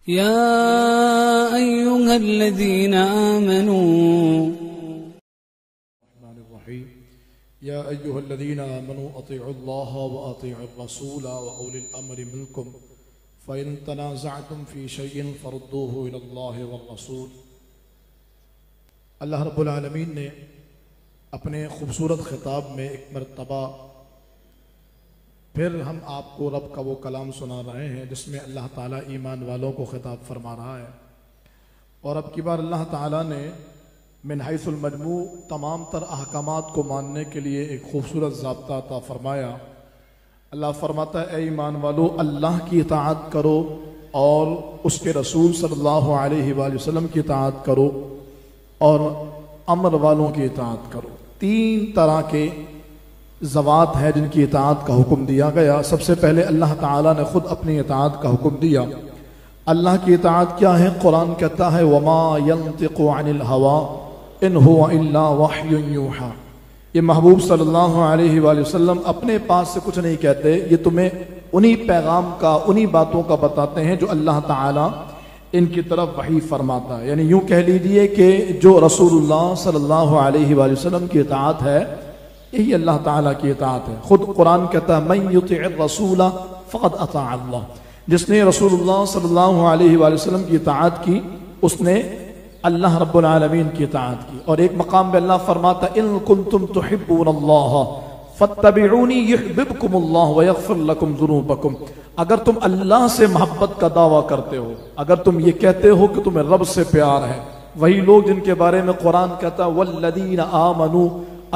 يا أيها الذين آمنوا يا أيها الذين آمنوا أطيعوا الله وأطيعوا الرسول وأولي الأمر منكم فإن تنازعتم في شيء فردوه إلى الله والرسول۔ اللہ رب العالمین نے اپنے خوبصورت خطاب میں ایک مرتبہ پھر ہم آپ کو رب کا وہ کلام سنا رہے ہیں جس میں اللہ تعالیٰ ایمان والوں کو خطاب فرما رہا ہے، اور اب کی بار اللہ تعالیٰ نے من حیث المجموع تمام تر احکامات کو ماننے کے لیے ایک خوبصورت ضابطہ عطا فرمایا۔ اللہ فرماتا ہے اے ایمان والو، اللہ کی اطاعت کرو اور اس کے رسول صلی اللہ علیہ وآلہ وسلم کی اطاعت کرو اور امر والوں کی اطاعت کرو۔ تین طرح کے ذوات ہیں جن کی اطاعت کا حکم دیا گیا۔ سب سے پہلے اللہ تعالیٰ نے خود اپنی اطاعت کا حکم دیا۔ اللہ کی اطاعت کیا ہے؟ قرآن کہتا ہے وَمَا يَنطِقُ عَنِ الْهَوَىٰ إِنْ هُوَ إِلَّا وَحْيٌ يُوحَىٰ۔ یہ محبوب صلی اللہ علیہ وآلہ وسلم اپنے پاس سے کچھ نہیں کہتے، یہ تمہیں انہی پیغام کا، انہی باتوں کا بتاتے ہیں جو اللہ تعالیٰ ان کی طرف وحی فرماتا ہے۔ یعنی یوں کہہ لیجئے کہ جو رسول اللہ صلی اللہ علیہ وآلہ وسلم کی اطاعت ہے یہی اللہ تعالیٰ کی اطاعت ہے۔ خود قرآن کہتا ہے مَن يُطِعِ الرَّسُولَ فَقَدْ أَطَاعَ اللَّهَ، جس نے رسول اللہ صلی اللہ علیہ وآلہ وسلم کی اطاعت کی اس نے اللہ رب العالمین کی اطاعت کی۔ اور ایک مقام میں اللہ فرماتا ہے اِن كُنتُمْ تُحِبُّونَ اللَّهَ فَاتَّبِعُونِي يُحْبِبْكُمُ اللَّهُ وَيَغْفِرْ لَكُمْ ذُنُوبَكُمْ۔ اگر تم اللہ سے محبت کا دعویٰ کرتے ہو، اگر تم یہ کہتے ہو کہ تمہیں رب سے پیار ہے، وہی لوگ جن کے بارے میں قرآن کہتا ہے وَالَّذِينَ آمَنُوا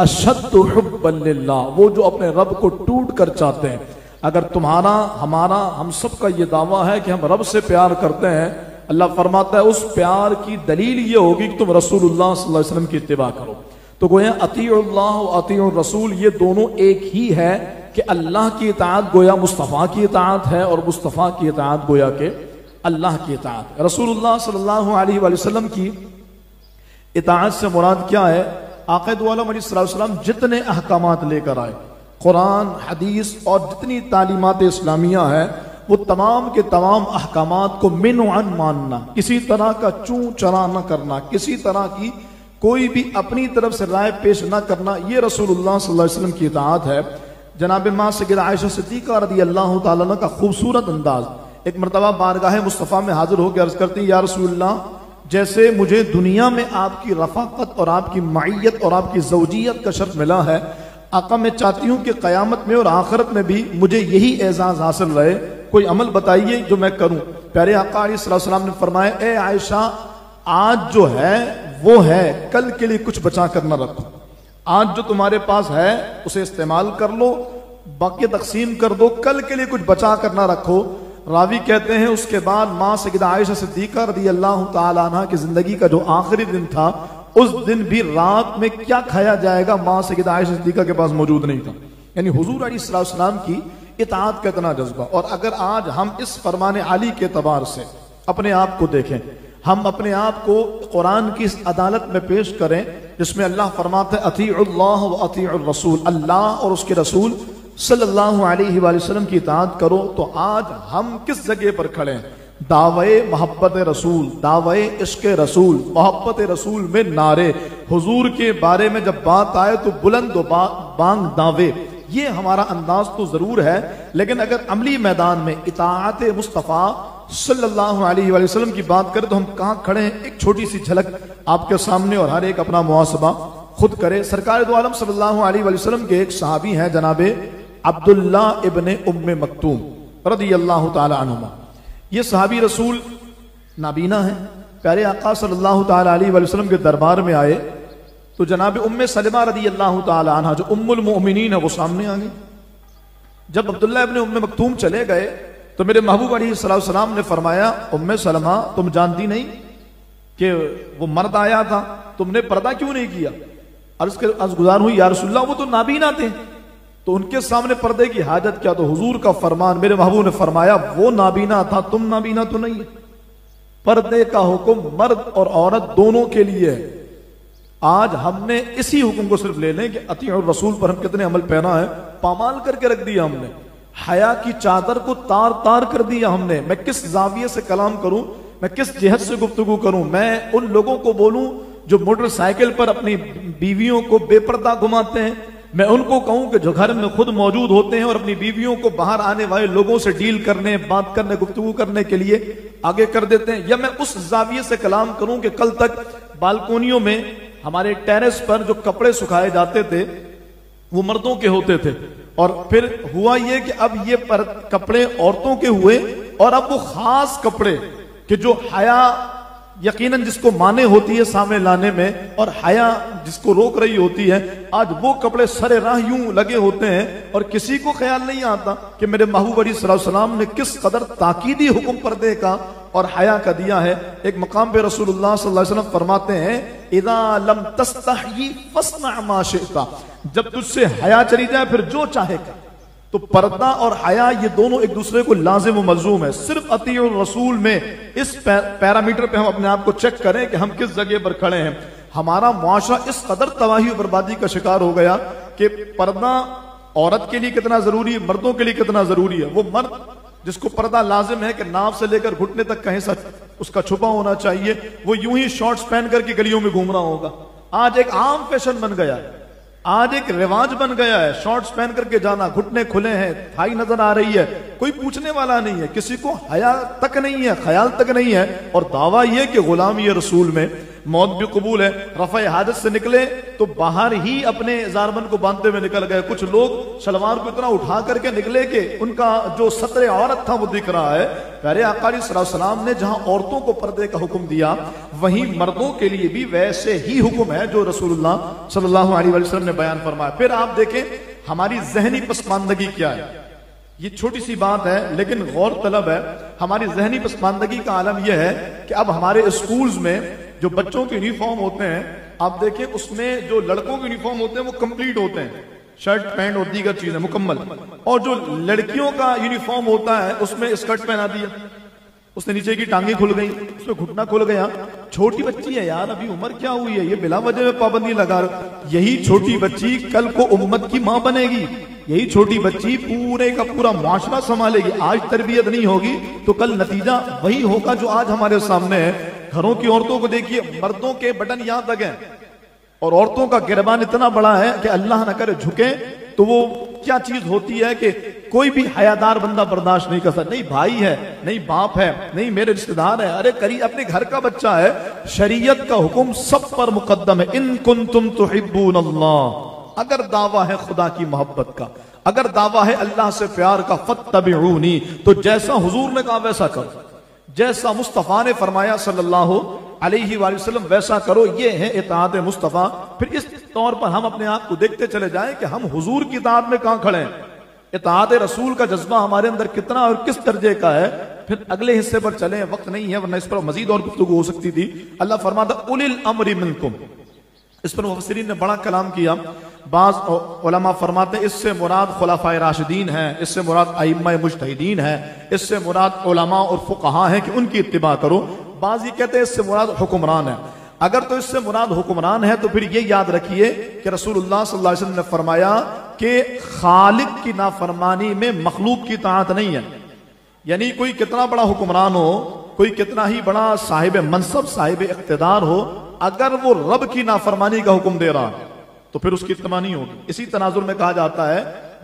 اشد حبا للہ، وہ جو اپنے رب کو ٹوٹ کر چاہتے ہیں۔ اگر تمہارا، ہمارا، ہم سب کا یہ دعویٰ ہے کہ ہم رب سے پیار کرتے ہیں، اللہ فرماتا ہے اس پیار کی دلیل یہ ہوگی کہ تم رسول اللہ صلی اللہ علیہ وسلم کی اتباع کرو۔ تو گویا اطیعوا اللہ و اطیعوا الرسول یہ دونوں ایک ہی ہے کہ اللہ کی اطاعت گویا مصطفیٰ کی اطاعت ہے اور مصطفیٰ کی اطاعت گویا کہ اللہ کی اطاعت ہے۔ رسول اللہ صلی اللہ علیہ وآلہ وسلم کی اطاعت سے مراد کیا ہے؟ آقا دو عالم علیہ السلام جتنے احکامات لے کر آئے، قرآن، حدیث اور جتنی تعلیمات اسلامیہ ہے، وہ تمام کے تمام احکامات کو من و عن ماننا، کسی طرح کا چون چرا نہ کرنا، کسی طرح کی کوئی بھی اپنی طرف سے رائے پیش نہ کرنا، یہ رسول اللہ صلی اللہ علیہ وسلم کی اطاعت ہے۔ جناب ماں سیدہ عائشہ صدیقہ رضی اللہ تعالیٰ عنہ کا خوبصورت انداز، ایک مرتبہ بارگاہ مصطفیٰ میں حاضر ہو کے عرض کرتی یا رسول اللہ، جیسے مجھے دنیا میں آپ کی رفاقت اور آپ کی معیت اور آپ کی زوجیت کا شرف ملا ہے، آقا میں چاہتی ہوں کہ قیامت میں اور آخرت میں بھی مجھے یہی اعزاز حاصل رہے، کوئی عمل بتائیے جو میں کروں۔ پیارے آقا علیہ السلام نے فرمایا اے عائشہ، آج جو ہے وہ ہے، کل کے لیے کچھ بچا کر نہ رکھو۔ آج جو تمہارے پاس ہے اسے استعمال کر لو، باقی تقسیم کر دو، کل کے لیے کچھ بچا کر نہ رکھو۔ راوی کہتے ہیں اس کے بعد ماں سیدہ عائشہ صدیقہ رضی اللہ تعالیٰ عنہ کی زندگی کا جو آخری دن تھا، اس دن بھی رات میں کیا کھایا جائے گا ماں سیدہ عائشہ صدیقہ کے پاس موجود نہیں تھا۔ یعنی حضور علیہ السلام کی اطاعت کا اتنا جذبہ۔ اور اگر آج ہم اس فرمان عالی کے اعتبار سے اپنے آپ کو دیکھیں، ہم اپنے آپ کو قرآن کی اس عدالت میں پیش کریں جس میں اللہ فرماتا ہے اطیعوا اللہ و اطیعوا الرسول، اللہ اور اس کے رسول صلی اللہ علیہ وآلہ وسلم کی اطاعت کرو، تو آج ہم کس جگہ پر کھڑے ہیں؟ دعوے محبت رسول، دعوے عشق رسول، محبت رسول میں نعرے، حضور کے بارے میں جب بات آئے تو بلند و بانگ دعوے، یہ ہمارا انداز تو ضرور ہے، لیکن اگر عملی میدان میں اطاعت مصطفیٰ صلی اللہ علیہ وآلہ وسلم کی بات کریں تو ہم کہاں کھڑے ہیں؟ ایک چھوٹی سی جھلک آپ کے سامنے، اور ہر ایک اپنا محاسبہ خود کرے۔ سرکار دو عالم صلی اللہ علیہ وآلہ وسلم کے ایک صحابی ہیں جناب عبداللہ ابن ام مکتوم رضی اللہ تعالی عنہما۔ یہ صحابی رسول نابینا ہیں، پیارے آقا صلی اللہ تعالی علیہ وآلہ وسلم کے دربار میں آئے تو جناب ام سلمہ رضی اللہ تعالی عنہ جو ام المؤمنین ہے وہ سامنے آ گئی۔ جب عبداللہ ابن ام مکتوم چلے گئے تو میرے محبوب علیہ السلام نے فرمایا ام سلمہ تم جانتی نہیں کہ وہ مرد آیا تھا، تم نے پردہ کیوں نہیں کیا؟ عرض گزار ہوئی یا رسول اللہ وہ تو نابینا تھے، تو ان کے سامنے پردے کی حاجت کیا؟ تو حضور کا فرمان، میرے محبوب نے فرمایا وہ نابینا تھا، تم نابینا تو نہیں ہے۔ پردے کا حکم مرد اور عورت دونوں کے لیے ہے۔ آج ہم نے اسی حکم کو صرف لے لیں کہ اطیعوا الرسول پر ہم کتنے عمل پیرا ہے، پامال کر کے رکھ دیا ہم نے۔ حیا کی چادر کو تار تار کر دیا ہم نے. میں کس زاویے سے کلام کروں, میں کس جہت سے گفتگو کروں؟ میں ان لوگوں کو بولوں جو موٹر سائیکل پر اپنی بیویوں کو بے پردہ گھماتے ہیں؟ میں ان کو کہوں کہ جو گھر میں خود موجود ہوتے ہیں اور اپنی بیویوں کو باہر آنے والے لوگوں سے ڈیل کرنے, بات کرنے, گفتگو کرنے کے لیے آگے کر دیتے ہیں؟ یا میں اس زاویے سے کلام کروں کہ کل تک بالکونیوں میں ہمارے ٹیرس پر جو کپڑے سکھائے جاتے تھے وہ مردوں کے ہوتے تھے, اور پھر ہوا یہ کہ اب یہ کپڑے عورتوں کے ہوئے, اور اب وہ خاص کپڑے کہ جو حیا یقیناً جس کو مانے ہوتی ہے سامنے لانے میں, اور حیا جس کو روک رہی ہوتی ہے, آج وہ کپڑے سر راہ یوں لگے ہوتے ہیں, اور کسی کو خیال نہیں آتا کہ میرے محبوب علیہ الصلوۃ والسلام نے کس قدر تاکیدی حکم پردے کا اور حیا کا دیا ہے. ایک مقام پہ رسول اللہ صلی اللہ علیہ وسلم فرماتے ہیں اذا لم تستحی فاصنع ما شئت, جب تجھ سے حیا چلی جائے پھر جو چاہے کر. تو پردہ اور حیا یہ دونوں ایک دوسرے کو لازم و ملزوم ہے. صرف اطیع الرسول میں اس پیرامیٹر پہ ہم اپنے آپ کو چیک کریں کہ ہم کس جگہ پر کھڑے ہیں. ہمارا معاشرہ اس قدر تباہی و بربادی کا شکار ہو گیا کہ پردہ عورت کے لیے کتنا ضروری ہے, مردوں کے لیے کتنا ضروری ہے. وہ مرد جس کو پردہ لازم ہے کہ ناف سے لے کر گھٹنے تک کہیں اس کا چھپا ہونا چاہیے, وہ یوں ہی شارٹس پہن کر کے گلیوں میں گھوم رہا ہوگا. آج ایک عام فیشن بن گیا ہے, آج ایک رواج بن گیا ہے شارٹس پہن کر کے جانا, گھٹنے کھلے ہیں, تھائی نظر آ رہی ہے, کوئی پوچھنے والا نہیں ہے, کسی کو حیا تک نہیں ہے, خیال تک نہیں ہے. اور دعویٰ یہ کہ غلامی رسول میں موت بھی قبول ہے. رفع حاجت سے نکلے تو باہر ہی اپنے زاربند کو باندھتے ہوئے نکل گئے. کچھ لوگ شلوار کو اتنا اٹھا کر کے نکلے کہ ان کا جو سطر عورت تھا وہ دکھ رہا ہے. پیارے آقا علیہ السلام نے جہاں عورتوں کو پردے کا حکم دیا وہیں مردوں کے لیے بھی ویسے ہی حکم ہے جو رسول اللہ صلی اللہ علیہ وسلم نے بیان فرمایا. پھر آپ دیکھیں ہماری ذہنی پسماندگی کیا ہے. یہ چھوٹی سی بات ہے لیکن غور طلب ہے. ہماری ذہنی پسماندگی کا عالم یہ ہے کہ اب ہمارے اسکولز میں جو بچوں کے یونیفارم ہوتے ہیں, آپ دیکھیں اس میں جو لڑکوں کے یونیفارم ہوتے ہیں وہ کمپلیٹ ہوتے ہیں, شرٹ پینٹ اور دیگر چیزیں مکمل, اور جو لڑکیوں کا یونیفارم ہوتا ہے اس میں اسکرٹ پہنا دیا, اس نے نیچے کی ٹانگیں کھل گئی, اس میں گھٹنا کھل گیا. چھوٹی بچی ہے یار, ابھی عمر کیا ہوئی ہے, یہ بلا وجہ میں پابندی لگا. یہی چھوٹی بچی کل کو امت کی ماں بنے گی, یہی چھوٹی بچی پورے کا پورا معاشرہ سنبھالے گی. آج تربیت نہیں ہوگی تو کل نتیجہ وہی ہوگا جو آج ہمارے سامنے ہے. گھروں کی عورتوں کو دیکھیے, مردوں کے بٹن یہاں تک ہیں اور عورتوں کا گربان اتنا بڑا ہے کہ اللہ نہ کرے جھکے تو وہ کیا چیز ہوتی ہے کہ کوئی بھی حیادار بندہ برداشت نہیں کر سکتا. نہیں بھائی ہے, نہیں باپ ہے, نہیں میرے رشتہ دار ہے, ارے قریب اپنے گھر کا بچہ ہے. شریعت کا حکم سب پر مقدم ہے. ان کنتم تحبون اللہ, اگر دعویٰ ہے خدا کی محبت کا, اگر دعویٰ ہے اللہ سے پیار کا, فاتبعونی, تو جیسا حضور نے کہا ویسا کرو, جیسا مصطفیٰ نے فرمایا صلی اللہ علیہ وآلہ وسلم ویسا کرو. یہ ہے اطاعت مصطفیٰ. پھر اس طور پر ہم اپنے آپ کو دیکھتے چلے جائیں کہ ہم حضور کی اطاعت میں کہاں کھڑے ہیں, اطاعت رسول کا جذبہ ہمارے اندر کتنا اور کس درجے کا ہے. پھر اگلے حصے پر چلیں, وقت نہیں ہے ورنہ اس پر مزید اور گفتگو ہو سکتی تھی. اللہ فرماتا اولی الامر منکم, اس پر مفسرین نے بڑا کلام کیا. بعض علماء فرماتے ہیں اس سے مراد خلفائے راشدین ہیں, اس سے مراد ائمہ مجتہدین ہیں, اس سے مراد علماء اور فقہاء ہیں کہ ان کی اتباع کرو. بعض یہ کہتے ہیں اس سے مراد حکمران ہے. اگر تو اس سے مراد حکمران ہے تو پھر یہ یاد رکھیے کہ رسول اللہ صلی اللہ علیہ وسلم نے فرمایا کہ خالق کی نافرمانی میں مخلوق کی اطاعت نہیں ہے. یعنی کوئی کتنا بڑا حکمران ہو, کوئی کتنا ہی بڑا صاحب منصب, صاحب اقتدار ہو, اگر وہ رب کی نافرمانی کا حکم دے رہا تو پھر اس کی اتباع نہیں ہوگی. اسی تناظر میں کہا جاتا ہے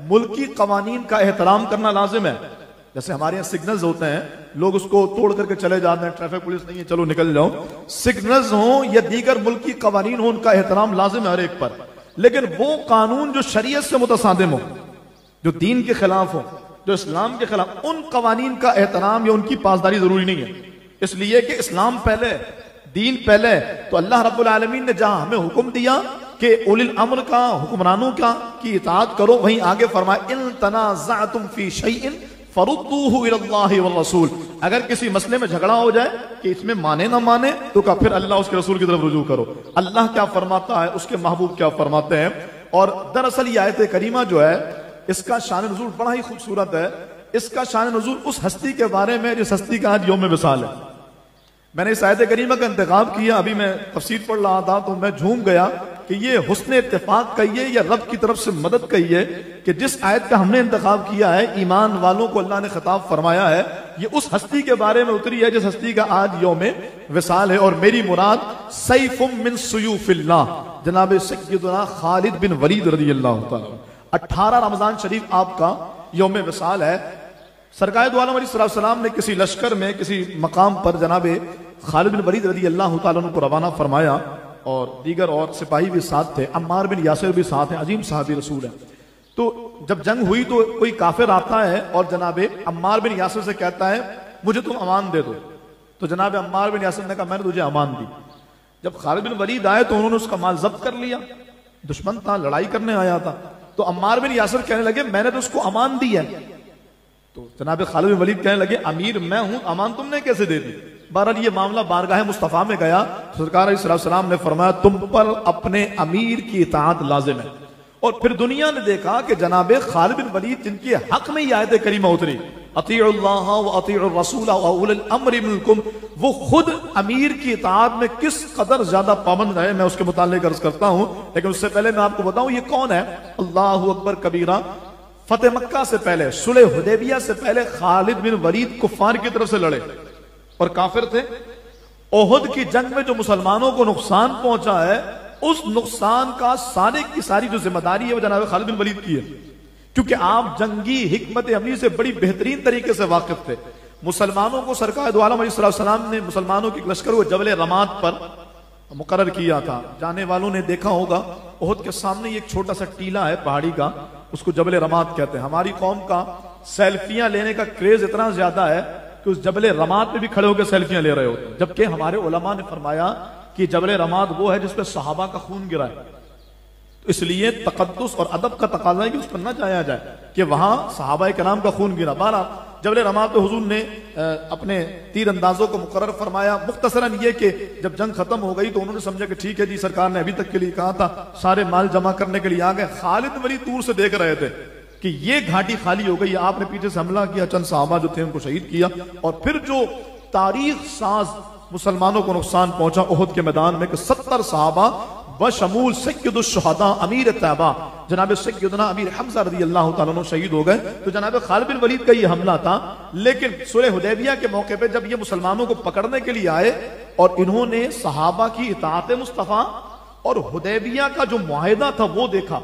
ملکی قوانین کا احترام کرنا لازم ہے. جیسے ہمارے یہاں سگنلز ہوتے ہیں, لوگ اس کو توڑ کر کے چلے جاتے ہیں, ٹریفک پولیس نہیں ہے چلو نکل جاؤ. سگنلز ہوں یا دیگر ملکی قوانین ہوں, ان کا احترام لازم ہے ہر ایک پر. لیکن وہ قانون جو شریعت سے متصادم ہو, جو دین کے خلاف ہو, جو اسلام کے خلاف, ان قوانین کا احترام یا ان کی پاسداری ضروری نہیں ہے. اس لیے کہ اسلام پہلے, دین پہلے. تو اللہ رب العالمین نے جہاں ہمیں حکم دیا کہ اولی الامر کا, حکمرانوں کا کی اطاعت کرو, وہیں آگے فرمایا ان تنازعتم فی شیء فردوہ الی اللہ والرسول. اگر کسی مسئلے میں جھگڑا ہو جائے کہ اس میں مانے نہ مانے تو کہا پھر اللہ اس کے رسول کی طرف رجوع کرو. اللہ کیا فرماتا ہے, اس کے محبوب کیا فرماتے ہیں. اور دراصل یہ آیت کریمہ جو ہے اس کا شان نزول بڑا ہی خوبصورت ہے. اس کا شان نزول اس ہستی کے بارے میں جس ہستی کا آج یوم وصال ہے. میں نے اس آیت کریمہ کا انتخاب کیا, ابھی میں تفسیر پڑھ رہا تھا تو میں جھوم گیا کہ یہ حسن اتفاق کہیے یا رب کی طرف سے مدد کہیے کہ جس آیت کا ہم نے انتخاب کیا ہے ایمان والوں کو اللہ نے خطاب فرمایا ہے، یہ اس ہستی کے بارے میں اتری ہے جس ہستی کا آج یوم وصال ہے، اور میری مراد سیف من سیوف اللہ جناب سیدنا خالد بن ولید رضی اللہ تعالیٰ 18 رمضان شریف آپ کا یوم وصال ہے۔ سرکار دو عالم علیہ السلام نے کسی لشکر میں کسی مقام پر جناب خالد بن ولید رضی اللہ تعالیٰ عنہ کو روانہ فرمایا، اور دیگر اور سپاہی بھی ساتھ تھے، عمار بن یاسر بھی ساتھ ہیں، عظیم صحابی رسول ہیں۔ تو جب جنگ ہوئی تو کوئی کافر آتا ہے اور جناب عمار بن یاسر سے کہتا ہے مجھے تم امان دے دو، تو جناب عمار بن یاسر نے کہا میں نے تجھے امان دی۔ جب خالد بن ولید آئے تو انہوں نے اس کا مال ضبط کر لیا، دشمن تھا، لڑائی کرنے آیا تھا، تو عمار بن یاسر کہنے لگے میں نے تو اس کو امان دی ہے، تو جناب خالد بن ولید کہنے لگے امیر میں ہوں، امان تم نے کیسے دے دی؟ بہرحال یہ معاملہ بارگاہ مصطفیٰ میں گیا، سرکار علیہ السلام نے فرمایا تم پر اپنے امیر کی اطاعت لازم ہے۔ اور پھر دنیا نے دیکھا کہ جناب خالد بن ولید جن کے حق میں یہ آیت کریمہ اتری اطیعوا اللہ و اطیعوا الرسول و اولی الامر منکم، وہ خود امیر کی اطاعت میں کس قدر زیادہ پابند رہے، میں اس کے متعلق عرض کرتا ہوں، لیکن اس سے پہلے میں آپ کو بتاؤں یہ کون ہے۔ اللہ اکبر کبیرہ، فتح مکہ سے پہلے، صلح حدیبیہ سے پہلے خالد بن ولید کفار کی طرف سے لڑے اور کافر تھے۔ احد کی جنگ میں جو مسلمانوں کو نقصان پہنچا ہے اس نقصان کا سارے کی ساری جو ذمہ داری ہے وہ جناب خالد بن ولید کی ہے، کیونکہ آپ جنگی حکمت عملی سے بڑی بہترین طریقے سے واقف تھے۔ مسلمانوں کو سرکار دو عالم علیہ السلام نے مسلمانوں کی لشکر کو جبل رماد پر مقرر کیا تھا۔ جانے والوں نے دیکھا ہوگا احد کے سامنے ایک چھوٹا سا ٹیلا ہے پہاڑی کا، اس کو جبل رماد کہتے ہیں۔ ہماری قوم کا سیلفیاں لینے کا کریز اتنا زیادہ ہے کہ اس جبل رماد پہ بھی کھڑے ہو کے سیلفیاں لے رہے ہوتے ہیں، جبکہ ہمارے علماء نے فرمایا کہ جبل رماد وہ ہے جس پہ صحابہ کا خون گرا ہے، تو اس لیے تقدس اور ادب کا تقاضا ہے کہ اس پر نہ جایا جائے کہ وہاں صحابہ کرام کا خون گرا۔ بہرحال جبل رماد پہ حضور نے اپنے تیر اندازوں کو مقرر فرمایا۔ مختصراً یہ کہ جب جنگ ختم ہو گئی تو انہوں نے سمجھا کہ ٹھیک ہے جی، سرکار نے ابھی تک کے لیے کہا تھا، سارے مال جمع کرنے کے لیے آ گئے۔ خالد بن ولید دور سے دیکھ رہے تھے کہ یہ گھاٹی خالی ہو گئی، آپ نے پیچھے سے حملہ کیا، چند صحابہ جو تھے ان کو شہید کیا، اور پھر جو تاریخ ساز مسلمانوں کو نقصان پہنچا احد کے میدان میں کہ 70 صحابہ بشمول سید الشہداء امیر طیبہ جناب سیدنا امیر حمزہ رضی اللہ تعالیٰ عنہ شہید ہو گئے۔ تو جناب خالد بن ولید کا یہ حملہ تھا، لیکن صلح حدیبیہ کے موقع پہ جب یہ مسلمانوں کو پکڑنے کے لیے آئے اور انہوں نے صحابہ کی اطاعت مصطفیٰ اور حدیبیہ کا جو معاہدہ تھا وہ دیکھا،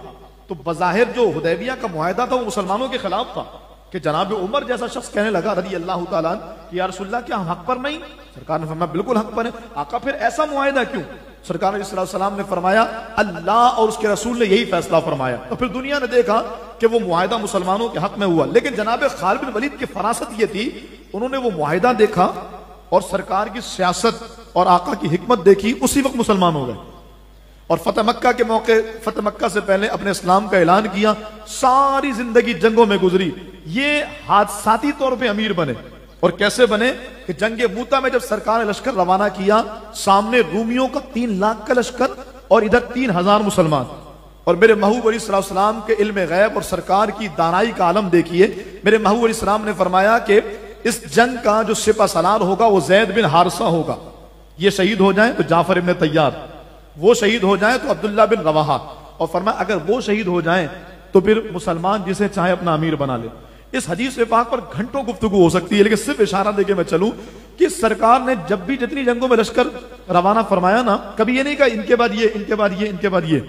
تو بظاہر جو حدیبیہ کا معاہدہ تھا وہ مسلمانوں کے خلاف تھا، کہ جناب عمر جیسا شخص کہنے لگا رضی اللہ تعالیٰ عنہ کہ یا رسول اللہ کیا ہم حق پر نہیں؟ سرکار نے فرمایا بالکل حق پر ہے۔ آقا پھر ایسا معاہدہ کیوں؟ سرکار علیہ السلام نے فرمایا اللہ اور اس کے رسول نے یہی فیصلہ فرمایا، تو پھر دنیا نے دیکھا کہ وہ معاہدہ مسلمانوں کے حق میں ہوا۔ لیکن جناب خالد بن ولید کی فراست یہ تھی، انہوں نے وہ معاہدہ دیکھا اور سرکار کی سیاست اور آقا کی حکمت دیکھی، اسی وقت مسلمان ہو گئے، اور فتح مکہ کے موقع فتح مکہ سے پہلے اپنے اسلام کا اعلان کیا۔ ساری زندگی جنگوں میں گزری، یہ حادثاتی طور پہ امیر بنے، اور کیسے بنے کہ جنگ موتا میں جب سرکار نے لشکر روانہ کیا، سامنے رومیوں کا 3 لاکھ کا لشکر اور ادھر 3000 مسلمان، اور میرے محبوب علیہ السلام کے علم غیب اور سرکار کی دانائی کا عالم دیکھیے۔ میرے محبوب علیہ السلام نے فرمایا کہ اس جنگ کا جو سپہ سالار ہوگا وہ زید بن حارثہ ہوگا، یہ شہید ہو جائیں تو جعفر ابن طیار، وہ شہید ہو جائیں تو عبداللہ بن رواحہ، اور فرمایا اگر وہ شہید ہو جائیں تو پھر مسلمان جسے چاہے اپنا امیر بنا لے۔ اس حدیث پاک پر گھنٹوں گفتگو ہو سکتی ہے، لیکن صرف اشارہ دے کے میں چلوں کہ سرکار نے جب بھی جتنی جنگوں میں لشکر روانہ فرمایا نا، کبھی یہ نہیں کہا ان کے بعد یہ، ان کے بعد یہ، ان کے بعد یہ،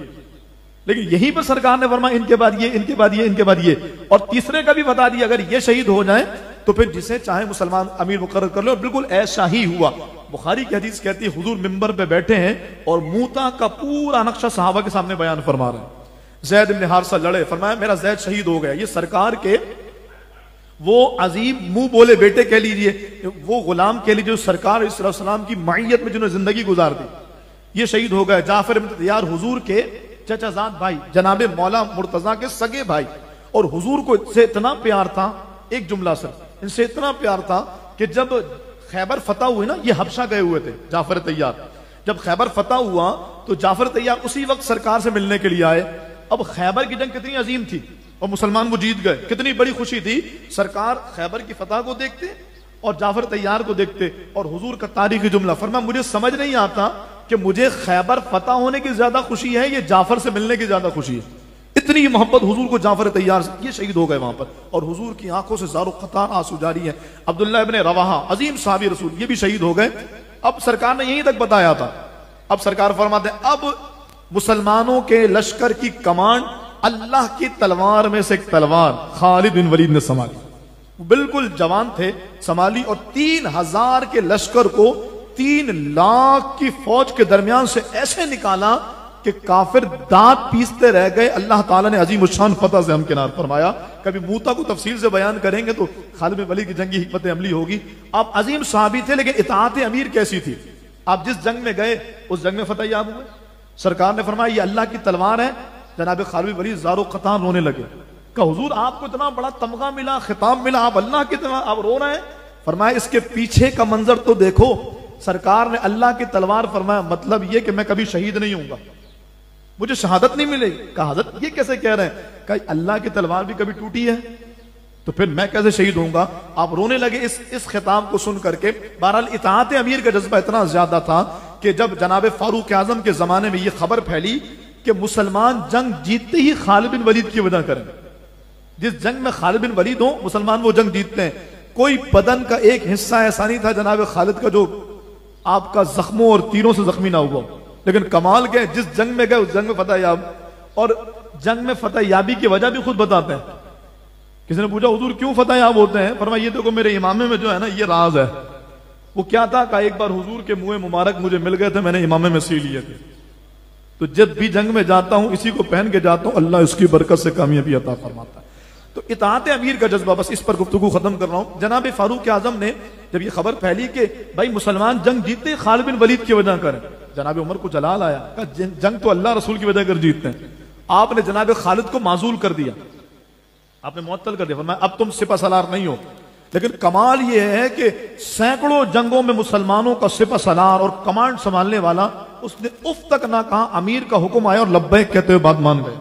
لیکن یہیں پر سرکار نے فرمایا ان کے بعد یہ، ان کے بعد یہ، ان کے بعد یہ، اور تیسرے کا بھی بتا دیا اگر یہ شہید ہو جائیں تو پھر جسے چاہے مسلمان امیر مقرر کر لے، اور بالکل ایسا ہی ہوا۔ بخاری کی حدیث کہتی ہے حضور منبر پہ بیٹھے ہیں اور موتا کا پورا نقشہ صحابہ کے سامنے بیان فرما رہے ہیں۔ زید بن حارثہ لڑے، فرمایا میرا زید شہید ہو گیا، یہ سرکار کے وہ عظیم منہ بولے بیٹے کہہ لیجئے، وہ غلام کہہ لیجئے جو سرکار علیہ السلام کی معیت میں جنہوں نے زندگی گزار دی، یہ شہید ہو گئے۔ جعفر بن طیار حضور کے چچا زاد بھائی، جناب مولا مرتضیٰ کے سگے بھائی، اور حضور کو ان سے اتنا پیار تھا، ایک جملہ سر، ان سے اتنا پیار تھا کہ جب خیبر فتح ہوئی نا، یہ حبشہ گئے ہوئے تھے جعفر طیار، جب خیبر فتح ہوا تو جعفر طیار اسی وقت سرکار سے ملنے کے لیے آئے۔ اب خیبر کی جنگ کتنی عظیم تھی اور مسلمان وہ جیت گئے، کتنی بڑی خوشی تھی، سرکار خیبر کی فتح کو دیکھتے اور جعفر طیار کو دیکھتے، اور حضور کا تاریخی جملہ فرمایا مجھے سمجھ نہیں آتا کہ مجھے خیبر فتح ہونے کی زیادہ خوشی ہے، یہ جعفر سے ملنے کی زیادہ خوشی ہے. اتنی محبت حضور کو جعفر تیار سے. یہ شہید ہو گئے وہاں پر اور حضور کی آنکھوں سے زار و قطار آنسو جاری ہے. عبداللہ ابن رواحہ عظیم صحابی رسول، یہ بھی شہید ہو گئے. اب سرکار نے یہیں تک بتایا تھا. اب سرکار فرماتے ہیں اب مسلمانوں کے لشکر کی کمانڈ اللہ کی تلوار میں سے ایک تلوار خالد بن ولید نے سنبھالی. بالکل جوان تھے، سنبھالی، اور 3000 کے لشکر کو 3 لاکھ کی فوج کے درمیان سے ایسے نکالا کہ کافر دانت پیستے رہ گئے. اللہ تعالیٰ نے عظیم الشان فتح سے ہمکنار فرمایا. کبھی موتا کو تفصیل سے بیان کریں گے تو خالد بن ولید کی جنگی حکمت عملی ہوگی. آپ عظیم صحابی تھے، لیکن اطاعت امیر کیسی تھی؟ آپ جس جنگ میں گئے اس جنگ میں فتح یاب ہوئے. سرکار نے فرمایا یہ اللہ کی تلوار ہے. جناب خالد بن ولید زار و قطار رونے لگے. کہ حضور آپ کو اتنا بڑا تمغہ ملا، خطاب ملا، آپ اللہ کی تلوار، آپ رو رہے ہیں؟ فرمایا اس کے پیچھے کا منظر تو دیکھو. سرکار نے اللہ کی تلوار فرمایا مطلب یہ کہ میں کبھی شہید نہیں ہوں گا، مجھے شہادت نہیں ملے گی. کہا حضرت یہ کیسے کہہ رہے ہیں؟ کہ اللہ کی تلوار بھی کبھی ٹوٹی ہے تو پھر میں کیسے شہید ہوں گا؟ آپ رونے لگے اس خطاب کو سن کر کے. بہرحال اطاعت امیر کا جذبہ اتنا زیادہ تھا کہ جب جناب فاروق اعظم کے زمانے میں یہ خبر پھیلی کہ مسلمان جنگ جیتتے ہی خالد بن ولید کی وجہ کریں، جس جنگ میں خالد بن ولید ہوں مسلمان وہ جنگ جیتتے ہیں. کوئی بدن کا ایک حصہ ایسا نہیں تھا جناب خالد کا جو آپ کا زخموں اور تیروں سے زخمی نہ ہوا. لیکن کمال کے جس جنگ میں گئے اس جنگ میں فتح یاب، اور جنگ میں فتح یابی کی وجہ بھی خود بتاتے ہیں. کسی نے پوچھا حضور کیوں فتح یاب ہوتے ہیں؟ فرمایا یہ دیکھو میرے امامے میں جو ہے نا یہ راز ہے. وہ کیا تھا کہ ایک بار حضور کے منہ مبارک مجھے مل گئے تھے، میں نے امامے میں سی لیے تھے. تو جب بھی جنگ میں جاتا ہوں اسی کو پہن کے جاتا ہوں، اللہ اس کی برکت سے کامیابی عطا فرماتا ہے. تو اطاعت امیر کا جذبہ، بس اس پر گفتگو ختم کر رہا ہوں. جناب فاروق اعظم نے جب یہ خبر پھیلی کہ بھائی مسلمان جنگ جیتے خالد بن ولید کی وجہ کریں، جناب عمر کو جلال آیا کہ جنگ تو اللہ رسول کی وجہ کر جیتتے ہیں. آپ نے جناب خالد کو معزول کر دیا، آپ نے معطل کر دیا. فرمایا اب تم سپہ سالار نہیں ہو. لیکن کمال یہ ہے کہ سینکڑوں جنگوں میں مسلمانوں کا سپہ سالار اور کمانڈ سنبھالنے والا اس نے اف تک نہ کہا. امیر کا حکم آیا اور لبیک کہتے ہوئے بات مان گئے.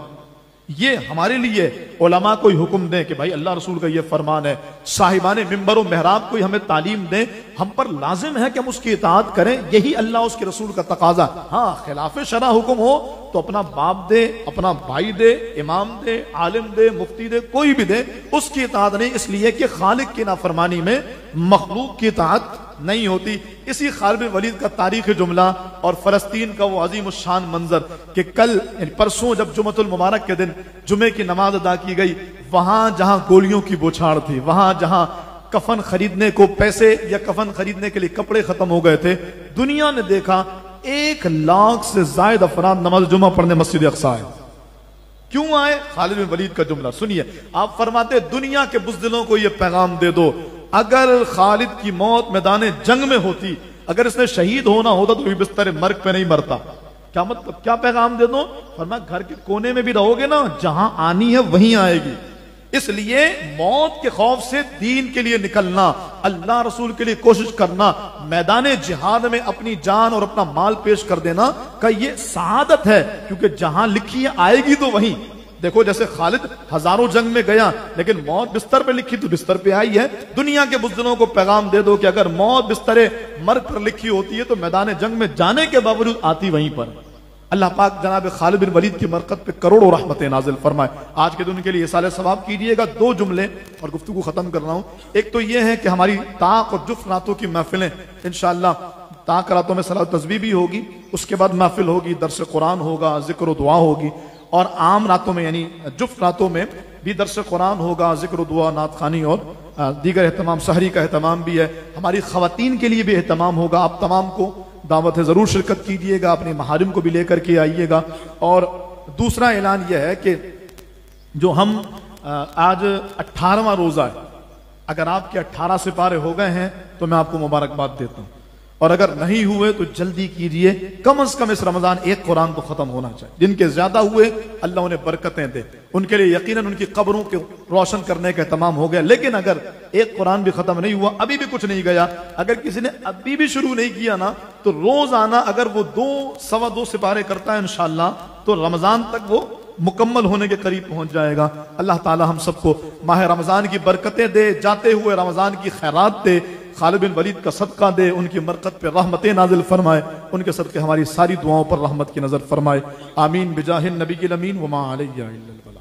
یہ ہمارے لیے علماء کوئی حکم دیں کہ بھائی اللہ رسول کا یہ فرمان ہے، صاحبان منبر و محراب کوئی ہمیں تعلیم دیں، ہم پر لازم ہے کہ ہم اس کی اطاعت کریں. یہی اللہ اس کے رسول کا تقاضا. ہاں خلاف شرع حکم ہو تو اپنا باپ دے، اپنا بھائی دے، امام دے، عالم دے، مفتی دے، کوئی بھی دے، اس کی اطاعت نہیں، اس لیے کہ خالق کی نافرمانی میں مخلوق کی اطاعت نہیں ہوتی. اسی خالد بن ولید کا تاریخ جملہ اور فلسطین کا وہ عظیم الشان منظر کہ کل پرسوں جب جمعۃ المبارک کے دن جمعے کی نماز ادا کی گئی، وہاں جہاں گولیوں کی بوچھاڑ تھی، وہاں جہاں کفن خریدنے کو پیسے یا کفن خریدنے کے لیے کپڑے ختم ہو گئے تھے، دنیا نے دیکھا 1 لاکھ سے زائد افراد نماز جمعہ پڑھنے مسجد اقصی آئے. کیوں آئے؟ خالد بن ولید کا جملہ سنیے. آپ فرماتے دنیا کے بزدلوں کو یہ پیغام دے دو، اگر خالد کی موت میدان جنگ میں ہوتی، اگر اس نے شہید ہونا ہوتا تو بستر مرگ پہ نہیں مرتا. کیا مطلب؟ کیا پیغام دے دو؟ فرمایا گھر کے کونے میں بھی رہو گے نا، جہاں آنی ہے وہیں آئے گی. اس لیے موت کے خوف سے دین کے لیے نکلنا، اللہ رسول کے لیے کوشش کرنا، میدان جہاد میں اپنی جان اور اپنا مال پیش کر دینا کہ یہ سعادت ہے، کیونکہ جہاں لکھی ہے آئے گی تو وہیں. دیکھو جیسے خالد ہزاروں جنگ میں گیا لیکن موت بستر پہ لکھی تو بستر پہ آئی ہے. دنیا کے بزدلوں کو پیغام دے دو کہ اگر موت بستر مرگ پر لکھی ہوتی ہے تو میدان جنگ میں جانے کے باوجود آتی وہیں پر. اللہ پاک جناب خالد بن ولید کی برکت پہ کروڑوں رحمتیں نازل فرمائے. آج کے دن کے لیے اصالہ ثواب کیجئے گا. 2 جملے اور گفتگو ختم کر رہا ہوں. ایک تو یہ ہے کہ ہماری طاق اور جفت راتوں کی محفلیں انشاءاللہ، طاق راتوں میں صلاۃ و تسبیح بھی ہوگی، اس کے بعد محفل ہوگی، درس قرآن ہوگا، ذکر و دعا ہوگی، اور عام راتوں میں یعنی جفت راتوں میں بھی درس قرآن ہوگا، ذکر و دعا، نعت خوانی اور دیگر اہتمام. سحری کا اہتمام بھی ہے. ہماری خواتین کے لیے بھی اہتمام ہوگا. آپ تمام کو دعوت ہے، ضرور شرکت کیجئے گا، اپنے محارم کو بھی لے کر کے آئیے گا. اور دوسرا اعلان یہ ہے کہ جو ہم آج 18واں روزہ ہے، اگر آپ کے 18 سپارے ہو گئے ہیں تو میں آپ کو مبارکباد دیتا ہوں، اور اگر نہیں ہوئے تو جلدی کیجئے. کم از کم اس رمضان ایک قرآن تو ختم ہونا چاہیے. جن کے زیادہ ہوئے اللہ انہیں برکتیں دے، ان کے لیے یقیناً ان کی قبروں کے روشن کرنے کا اہتمام ہو گیا. لیکن اگر ایک قرآن بھی ختم نہیں ہوا، ابھی بھی کچھ نہیں گیا، اگر کسی نے ابھی بھی شروع نہیں کیا نا، تو روزانہ اگر وہ 2-2.25 سپارے کرتا ہے انشاءاللہ تو رمضان تک وہ مکمل ہونے کے قریب پہنچ جائے گا. اللہ تعالی ہم سب کو ماہ رمضان کی برکتیں دے، جاتے ہوئے رمضان کی خیرات دے. خالد بن ولید کا صدقہ دے، ان کی مرقد پہ رحمتیں نازل فرمائے، ان کے صدقے ہماری ساری دعاؤں پر رحمت کی نظر فرمائے، آمین بجاہ النبی الامین وما علیہ الا البلاغ۔